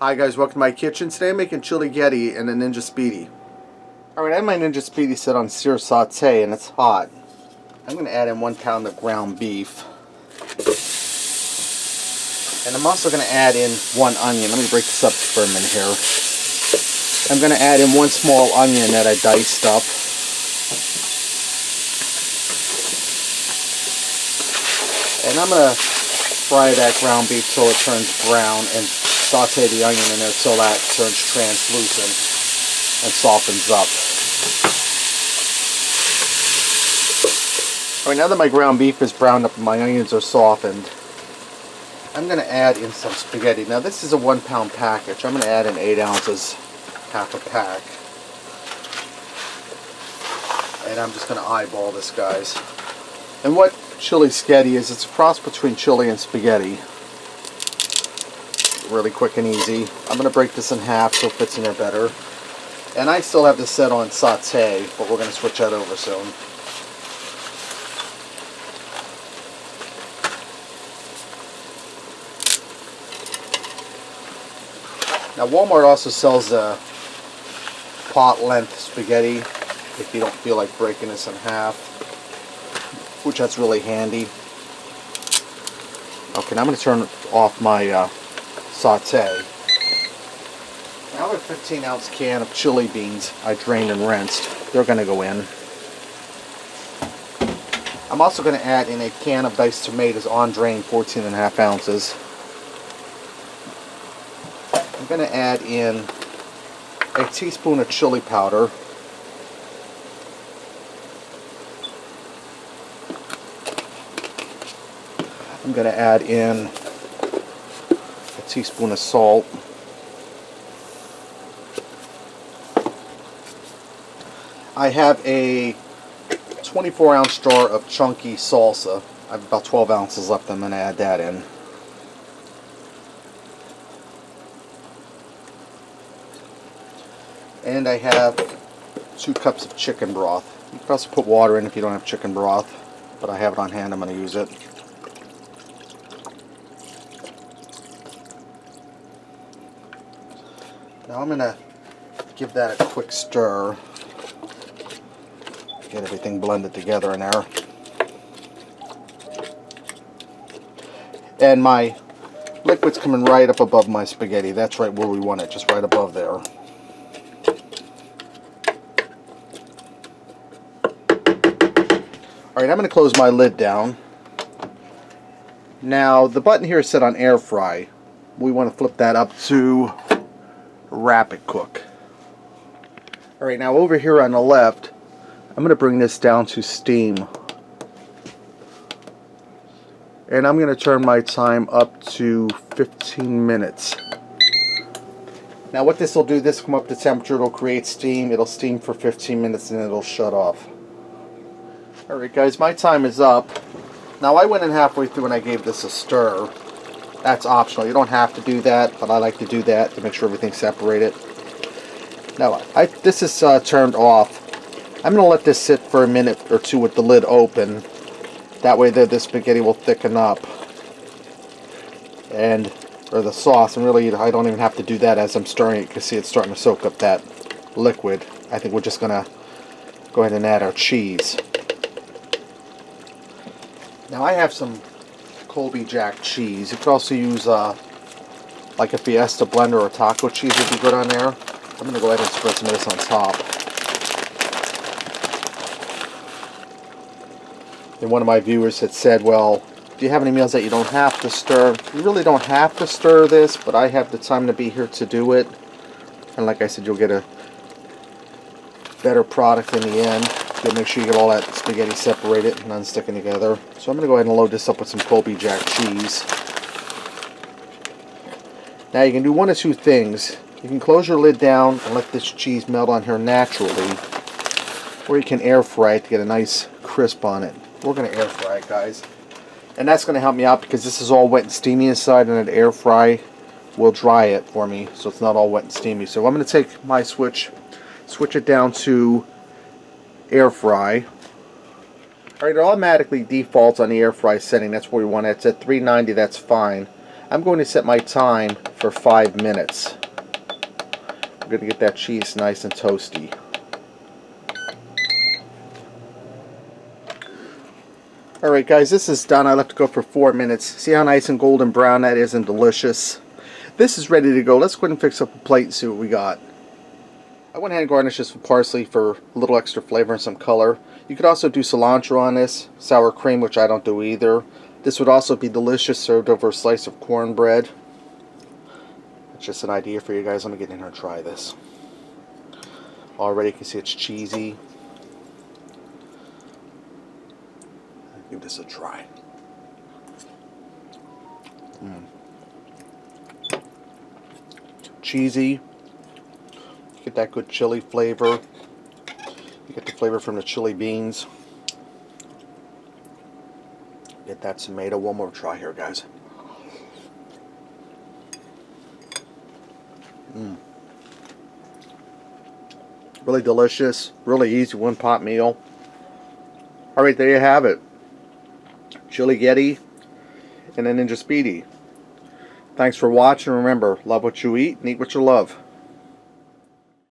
Hi guys, welcome to my kitchen. Today I'm making Chiligetti and a Ninja Speedi. Alright, I have my Ninja Speedi set on sear saute and it's hot. I'm going to add in 1 pound of ground beef. And I'm also going to add in 1 onion. Let me break this up for a minute here. I'm going to add in 1 small onion that I diced up. And I'm going to fry that ground beef till it turns brown and saute the onion in there so that turns translucent and softens up. Alright, now that my ground beef is browned up and my onions are softened, I'm going to add in some spaghetti. Now this is a 1 pound package. I'm going to add in 8 ounces, half a pack. And I'm just going to eyeball this, guys. And what Chiligetti is, it's a cross between chili and spaghetti. Really quick and easy. I'm going to break this in half so it fits in there better. And I still have this set on saute, but we're going to switch that over soon. Now Walmart also sells the pot length spaghetti if you don't feel like breaking this in half, which that's really handy. Okay, now I'm going to turn off my saute. Now I have a 15-ounce can of chili beans I drained and rinsed. They're going to go in. I'm also going to add in a can of diced tomatoes on drain, 14.5 ounces. I'm going to add in a teaspoon of chili powder. I'm going to add in a teaspoon of salt. I have a 24-ounce jar of chunky salsa. I have about 12 ounces left. I'm going to add that in. And I have 2 cups of chicken broth. You can also put water in if you don't have chicken broth, but I have it on hand. I'm going to use it. Now I'm going to give that a quick stir. Get everything blended together in there. And my liquid's coming right up above my spaghetti. That's right where we want it, just right above there. Alright, I'm going to close my lid down. Now, the button here is set on air fry. We want to flip that up to rapid cook. Alright, now over here on the left, I'm going to bring this down to steam. And I'm going to turn my time up to 15 minutes. Now what this will do, this will come up to temperature, it'll create steam, it'll steam for 15 minutes and it'll shut off. Alright guys, my time is up. Now I went in halfway through and I gave this a stir. That's optional, you don't have to do that, but I like to do that to make sure everything's separated. Now this is turned off. I'm going to let this sit for a minute or two with the lid open. That way the spaghetti will thicken up. Or the sauce, and really I don't even have to do that as I'm stirring it. You can see it's starting to soak up that liquid. I think we're just going to go ahead and add our cheese. Now I have some Colby Jack cheese. You could also use like a Fiesta blender or taco cheese would be good on there. I'm going to go ahead and spread some of this on top. And one of my viewers had said, well, do you have any meals that you don't have to stir? You really don't have to stir this, but I have the time to be here to do it. And like I said, you'll get a better product in the end. You'll make sure you get all that spaghetti separated and unsticking together. So I'm going to go ahead and load this up with some Colby Jack cheese. Now you can do one of two things. You can close your lid down and let this cheese melt on here naturally, or you can air fry it to get a nice crisp on it. We're going to air fry it, guys. And that's going to help me out because this is all wet and steamy inside, and an air fry will dry it for me so it's not all wet and steamy. So I'm going to take my switch it down to air fry. Alright, it automatically defaults on the air fry setting. That's where we want it. It's at 390, that's fine. I'm going to set my time for 5 minutes. I'm going to get that cheese nice and toasty. Alright guys, this is done. I left it go for 4 minutes. See how nice and golden brown that is and delicious? This is ready to go. Let's go ahead and fix up a plate and see what we got. I went ahead and garnished this with parsley for a little extra flavor and some color. You could also do cilantro on this, sour cream, which I don't do either. This would also be delicious served over a slice of cornbread. It's just an idea for you guys. Let me get in here and try this. Already you can see it's cheesy. Give this a try. Cheesy. Get that good chili flavor. You get the flavor from the chili beans. Get that tomato. One more try here, guys. Really delicious. Really easy one-pot meal. Alright, there you have it. Chiligetti and then Ninja Speedi. Thanks for watching. Remember, love what you eat and eat what you love.